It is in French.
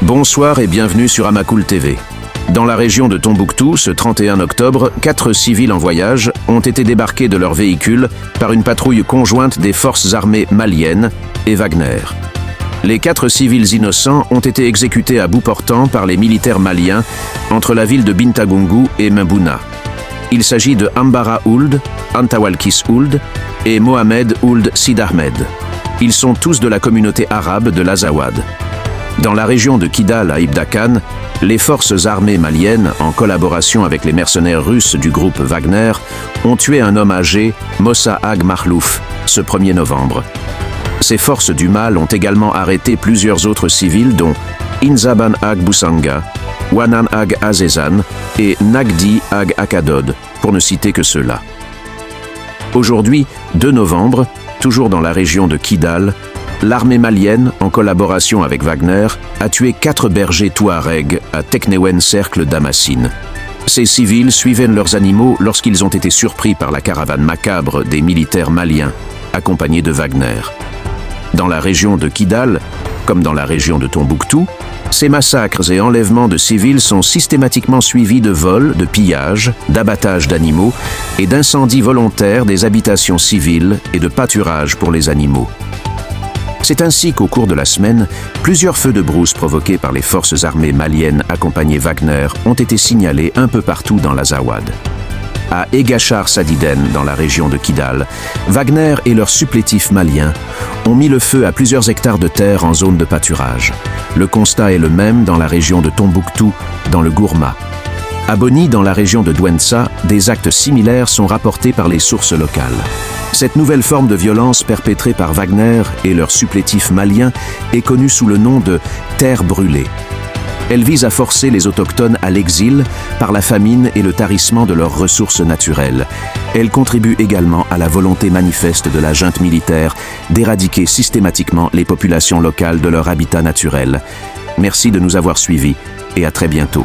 Bonsoir et bienvenue sur Amacool TV. Dans la région de Tombouctou, ce 31 octobre, 4 civils en voyage ont été débarqués de leur véhicule par une patrouille conjointe des forces armées maliennes et Wagner. Les 4 civils innocents ont été exécutés à bout portant par les militaires maliens entre la ville de Bintagoungou et Mbouna. Il s'agit de Ambara Ould, Antawalkis Ould et Mohamed Ould Sid Ahmed. Ils sont tous de la communauté arabe de l'Azawad. Dans la région de Kidal à Ibdakan, les forces armées maliennes, en collaboration avec les mercenaires russes du groupe Wagner, ont tué un homme âgé, Mossa Ag Mahlouf, ce 1er novembre. Ces forces du mal ont également arrêté plusieurs autres civils dont Inzaban Ag Boussanga, Wanan Ag Azezan et Nagdi Ag Akadod, pour ne citer que ceux-là. Aujourd'hui, 2 novembre, toujours dans la région de Kidal, l'armée malienne, en collaboration avec Wagner, a tué 4 bergers touaregs à Teknewen Cercle d'Amassine. Ces civils suivaient leurs animaux lorsqu'ils ont été surpris par la caravane macabre des militaires maliens, accompagnés de Wagner. Dans la région de Kidal, comme dans la région de Tombouctou, ces massacres et enlèvements de civils sont systématiquement suivis de vols, de pillages, d'abattages d'animaux et d'incendies volontaires des habitations civiles et de pâturages pour les animaux. C'est ainsi qu'au cours de la semaine, plusieurs feux de brousse provoqués par les forces armées maliennes accompagnées Wagner ont été signalés un peu partout dans l'Azawad. À Egachar Sadiden, dans la région de Kidal, Wagner et leurs supplétifs maliens ont mis le feu à plusieurs hectares de terre en zone de pâturage. Le constat est le même dans la région de Tombouctou, dans le Gourma. À Boni, dans la région de Douentza, des actes similaires sont rapportés par les sources locales. Cette nouvelle forme de violence perpétrée par Wagner et leurs supplétifs maliens est connue sous le nom de « terre brûlée ». Elle vise à forcer les autochtones à l'exil par la famine et le tarissement de leurs ressources naturelles. Elle contribue également à la volonté manifeste de la junte militaire d'éradiquer systématiquement les populations locales de leur habitat naturel. Merci de nous avoir suivis et à très bientôt.